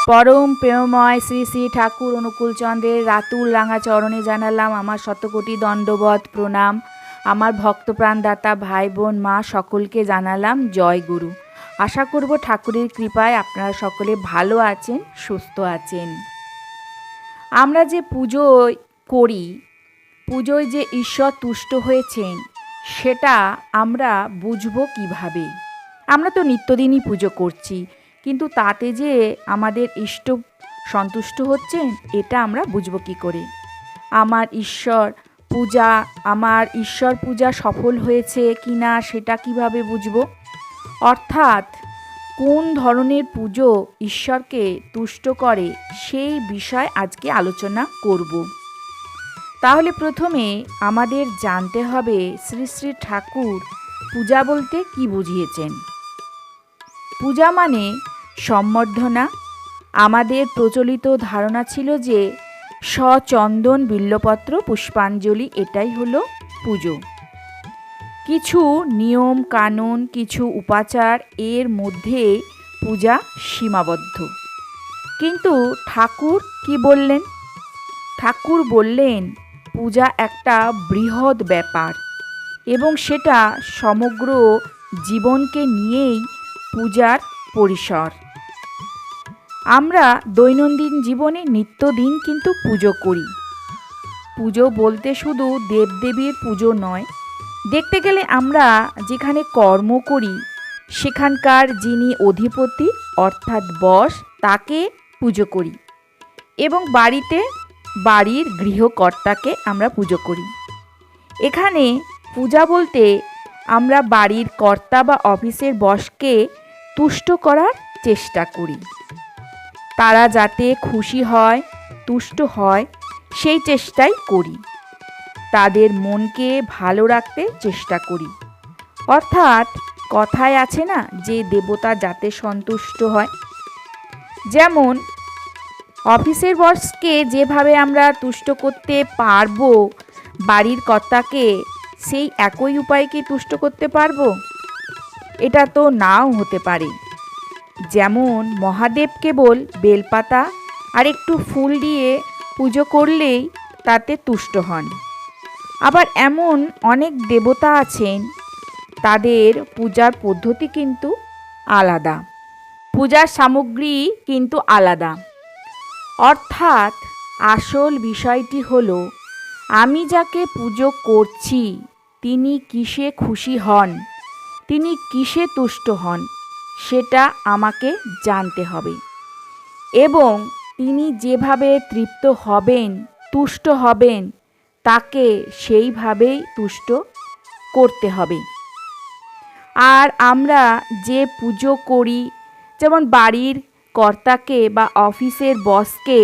পরম প্রেমময় শ্রী শ্রী ঠাকুর অনুকূলচন্দ্রের রাতুল রাঙা চরণে জানালাম আমার শতকোটি দণ্ডবত প্রণাম। আমার ভক্তপ্রাণদাতা ভাই বোন মা সকলকে জানালাম জয় গুরু। আশা করব ঠাকুরের কৃপায় আপনারা সকলে ভালো আছেন, সুস্থ আছেন। আমরা যে পুজো করি, পুজোয় যে ঈশ্বর তুষ্ট হয়েছেন সেটা আমরা বুঝবো কিভাবে? আমরা তো নিত্যদিনই পুজো করছি, কিন্তু তাতে যে আমাদের ইষ্ট সন্তুষ্ট হচ্ছেন এটা আমরা বুঝবো কী করে? আমার ঈশ্বর পূজা সফল হয়েছে কি না সেটা কিভাবে বুঝবো? অর্থাৎ কোন ধরনের পুজো ঈশ্বরকে তুষ্ট করে সেই বিষয় আজকে আলোচনা করব। তাহলে প্রথমে আমাদের জানতে হবে শ্রী শ্রী ঠাকুর পূজা বলতে কি বুঝিয়েছেন। পূজা মানে সম্বর্ধনা। আমাদের প্রচলিত ধারণা ছিল যে সচন্দন বিল্বপত্র পুষ্পাঞ্জলি এটাই হলো পুজো। কিছু নিয়ম কানুন, কিছু উপাচার এর মধ্যে পূজা সীমাবদ্ধ। কিন্তু ঠাকুর কি বললেন? ঠাকুর বললেন পূজা একটা বৃহৎ ব্যাপার এবং সেটা সমগ্র জীবনকে নিয়েই পূজার পরিসর। আমরা দৈনন্দিন জীবনে নিত্যদিন কিন্তু পুজো করি। পুজো বলতে শুধু দেবদেবীর পুজো নয়, দেখতে গেলে আমরা যেখানে কর্ম করি সেখানকার যিনি অধিপতি অর্থাৎ বস তাকে পুজো করি এবং বাড়ির গৃহকর্তাকে আমরা পুজো করি। এখানে পূজা বলতে আমরা বাড়ির কর্তা বা অফিসের বসকে তুষ্ট করার চেষ্টা করি। তারা যাতে খুশি হয়, তুষ্ট হয় সেই চেষ্টাই করি। তাদের মনকে ভালো রাখতে চেষ্টা করি। অর্থাৎ কথায় আছে না যে দেবতা যাতে সন্তুষ্ট হয়। যেমন অফিসের বসকে যেভাবে আমরা তুষ্ট করতে পারবো, বাড়ির কর্তাকে সেই একই উপায়ে কি তুষ্ট করতে পারবো? এটা তো নাও হতে পারে। যেমন মহাদেব কেবল বেলপাতা আর একটু ফুল দিয়ে পুজো করলেই তাতে তুষ্ট হন। আবার এমন অনেক দেবতা আছেন, তাদের পূজার পদ্ধতি কিন্তু আলাদা, পূজার সামগ্রী কিন্তু আলাদা। অর্থাৎ আসল বিষয়টি হলো আমি যাকে পুজো করছি তিনি কিসে খুশি হন, তিনি কিসে তুষ্ট হন সেটা আমাকে জানতে হবে এবং তিনি যেভাবে তৃপ্ত হবেন, তুষ্ট হবেন তাকে সেইভাবেই তুষ্ট করতে হবে। আর আমরা যে পুজো করি, যেমন বাড়ির কর্তাকে বা অফিসের বসকে,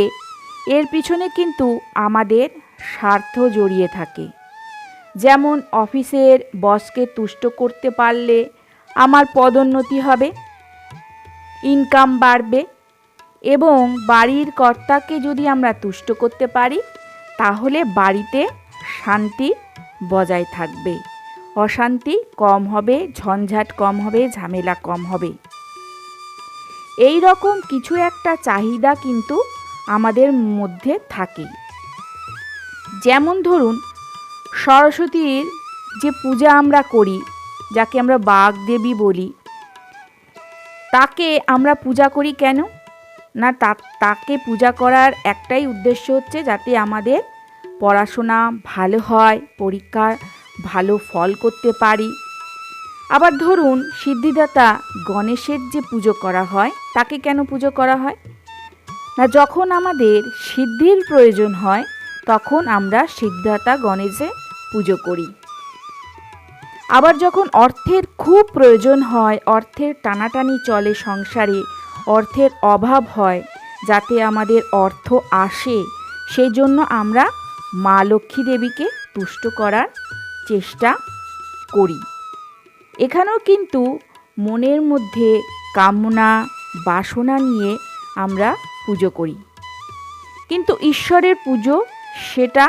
এর পিছনে কিন্তু আমাদের স্বার্থ জড়িয়ে থাকে। যেমন অফিসের বসকে তুষ্ট করতে পারলে আমার পদোন্নতি হবে, ইনকাম বাড়বে এবং বাড়ির কর্তাকে যদি আমরা তুষ্ট করতে পারি তাহলে বাড়িতে শান্তি বজায় থাকবে, অশান্তি কম হবে, ঝঞ্ঝাট কম হবে, ঝামেলা কম হবে। এই রকম কিছু একটা চাহিদা কিন্তু আমাদের মধ্যে থাকে। যেমন ধরুন সরস্বতীর যে পূজা আমরা করি, যাকে আমরা বাগদেবী বলি, তাকে আমরা পূজা করি কেন না? তাকে পূজা করার একটাই উদ্দেশ্য হচ্ছে যাতে আমাদের পড়াশোনা ভালো হয়, পরীক্ষার ভালো ফল করতে পারি। আবার ধরুন সিদ্ধিদাতা গণেশের যে পুজো করা হয়, তাকে কেন পুজো করা হয় না? যখন আমাদের সিদ্ধির প্রয়োজন হয় তখন আমরা সিদ্ধিদাতা গণেশের পুজো করি। আবার যখন অর্থের খুব প্রয়োজন হয়, অর্থের টানাটানি চলে সংসারে, অর্থের অভাব হয়, যাতে আমাদের অর্থ আসে সেই জন্য আমরা মা লক্ষ্মী দেবীকে তুষ্ট করার চেষ্টা করি। এখানেও কিন্তু মনের মধ্যে কামনা বাসনা নিয়ে আমরা পুজো করি। কিন্তু ঈশ্বরের পুজো সেটা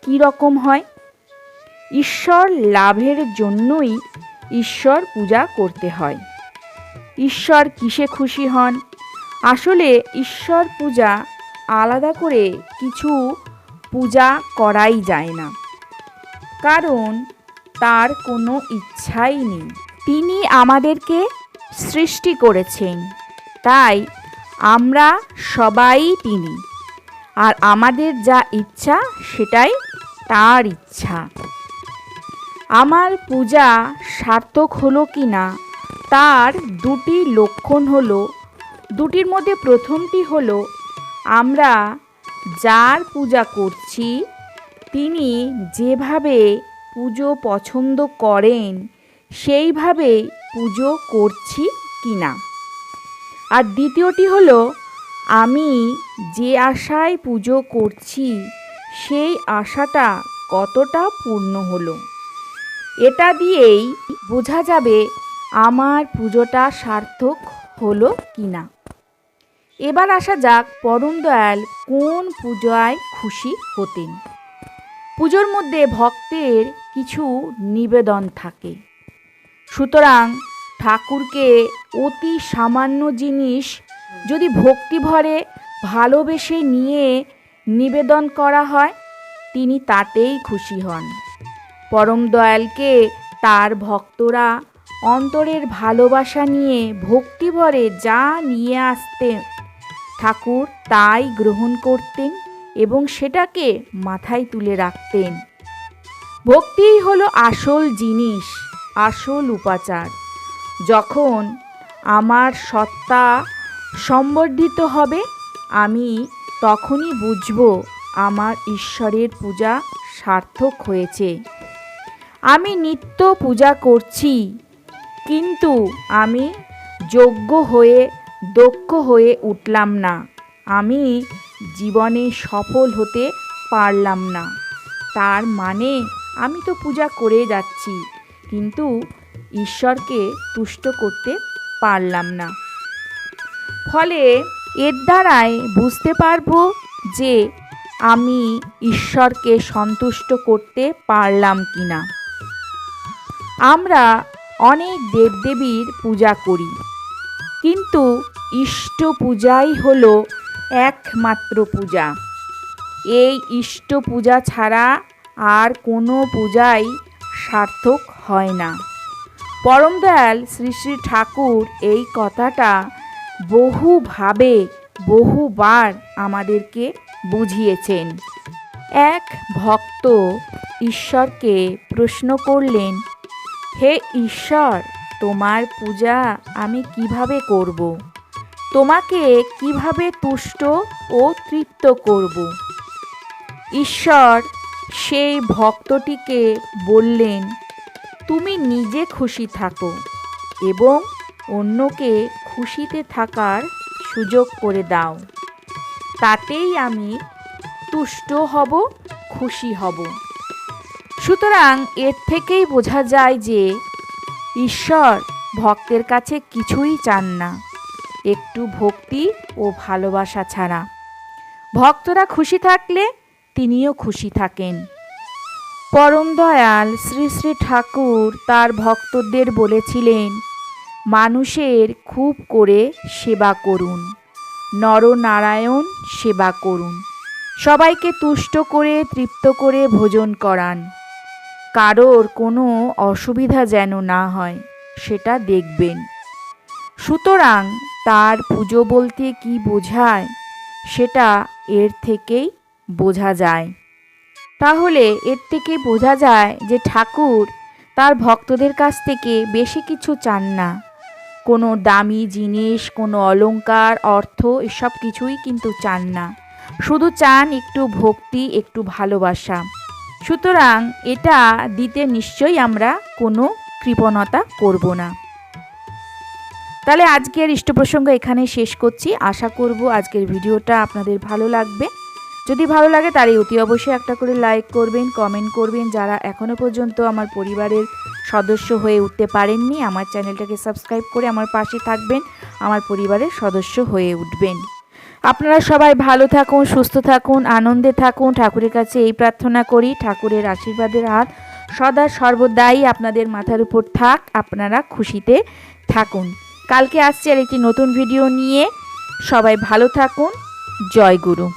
কী রকম হয়? ঈশ্বর লাভের জন্যই ঈশ্বর পূজা করতে হয়। ঈশ্বর কিসে খুশি হন? আসলে ঈশ্বর পূজা আলাদা করে কিছু পূজা করাই যায় না, কারণ তার কোনো ইচ্ছাই নেই। তিনি আমাদেরকে সৃষ্টি করেছেন, তাই আমরা সবাই তিনি, আর আমাদের যা ইচ্ছা সেটাই তার ইচ্ছা। আমার পূজা সার্থক হলো কি না তার দুটি লক্ষণ হলো, দুটির মধ্যে প্রথমটি হলো আমরা যার পূজা করছি তিনি যেভাবে পুজো পছন্দ করেন সেইভাবে পুজো করছি কি না। আর দ্বিতীয়টি হলো আমি যে আশায় পুজো করছি সেই আশাটা কতটা পূর্ণ হলো। এটা দিয়েই বোঝা যাবে আমার পুজোটা সার্থক হলো কি না। এবার আসা যাক পরম দয়াল কোন পূজায় খুশি হতেন। পুজোর মধ্যে ভক্তের কিছু নিবেদন থাকে, সুতরাং ঠাকুরকে অতি সামান্য জিনিস যদি ভক্তি ভরে ভালোবেসে নিয়ে নিবেদন করা হয় তিনি তাতেই খুশি হন। পরম দয়ালকে তার ভক্তরা অন্তরের ভালোবাসা নিয়ে ভক্তি ভরে যা নিয়ে আসতেন ঠাকুর তাই গ্রহণ করতেন এবং সেটাকে মাথায় তুলে রাখতেন। ভক্তিই হলো আসল জিনিস, আসল উপাচার। যখন আমার সত্তা সম্বর্ধিত হবে আমি তখনই বুঝব আমার ঈশ্বরের পূজা সার্থক হয়েছে। আমি নিত্য পূজা করছি, কিন্তু আমি যোগ্য হয়ে দক্ষ হয়ে উঠলাম না, আমি জীবনে সফল হতে পারলাম না, তার মানে আমি তো পূজা করে যাচ্ছি কিন্তু ঈশ্বরকে তুষ্ট করতে পারলাম না। ফলে এর দ্বারাই বুঝতে পারবো যে আমি ঈশ্বরকে সন্তুষ্ট করতে পারলাম কিনা। আমরা অনেক দেবদেবীর পূজা করি, কিন্তু ইষ্ট পূজাই হলো একমাত্র পূজা। এই ইষ্ট পূজা ছাড়া আর কোনো পূজাই সার্থক হয় না। পরম দয়াল শ্রী শ্রী ঠাকুর এই কথাটা বহুভাবে বহুবার আমাদেরকে বুঝিয়েছেন। এক ভক্ত ঈশ্বরকে প্রশ্ন করলেন, হে ঈশ্বর, তোমার পূজা আমি কিভাবে করব? তোমাকে কিভাবে তুষ্ট ও তৃপ্ত করব? ঈশ্বর সেই ভক্তটিকে বললেন, তুমি নিজে খুশি থাকো এবং অন্যকে খুশিতে থাকার সুযোগ করে দাও, তাতেই আমি তুষ্ট হব, খুশি হব। সুতরাং এর থেকেই বোঝা যায় যে ঈশ্বর ভক্তের কাছে কিছুই চান না, একটু ভক্তি ও ভালোবাসা ছাড়া। ভক্তরা খুশি থাকলে তিনিও খুশি থাকেন। পরম দয়াল শ্রী শ্রী ঠাকুর তার ভক্তদের বলেছিলেন, মানুষের খুব করে সেবা করুন, নরনারায়ণ সেবা করুন, সবাইকে তুষ্ট করে তৃপ্ত করে ভোজন করান, কারোর কোনো অসুবিধা যেন না হয় সেটা দেখবেন। সুতরাং তার পুজো বলতে কি বোঝায় সেটা এর থেকেই বোঝা যায়। তাহলে এর থেকে বোঝা যায় যে ঠাকুর তার ভক্তদের কাছ থেকে বেশি কিছু চান না, কোনো দামি জিনিস, কোনো অলংকার, অর্থ এসব কিছুই কিন্তু চান না, শুধু চান একটু ভক্তি, একটু ভালোবাসা। সুতরাং এটা দিতে নিশ্চয়ই আমরা কোনো কৃপণতা করব না। তাহলে আজকের ইষ্ট প্রসঙ্গ এখানে শেষ করছি। আশা করব আজকের ভিডিওটা আপনাদের ভালো লাগবে। যদি ভালো লাগে তাহলে অতি অবশ্যই একটা করে লাইক করবেন, কমেন্ট করবেন। যারা এখনও পর্যন্ত আমার পরিবারের সদস্য হয়ে উঠতে পারেননি, আমার চ্যানেলটাকে সাবস্ক্রাইব করে আমার পাশে থাকবেন, আমার পরিবারের সদস্য হয়ে উঠবেন। আপনারা সবাই ভালো থাকুন, সুস্থ থাকুন, আনন্দে থাকুন। ঠাকুরের কাছে এই প্রার্থনা করি, ঠাকুরের আশীর্বাদের হাত সদা সর্বদাই আপনাদের মাথার উপর থাক, আপনারা খুশিতে থাকুন। কালকে আসছি আর একটি নতুন ভিডিও নিয়ে। সবাই ভালো থাকুন। জয় গুরু।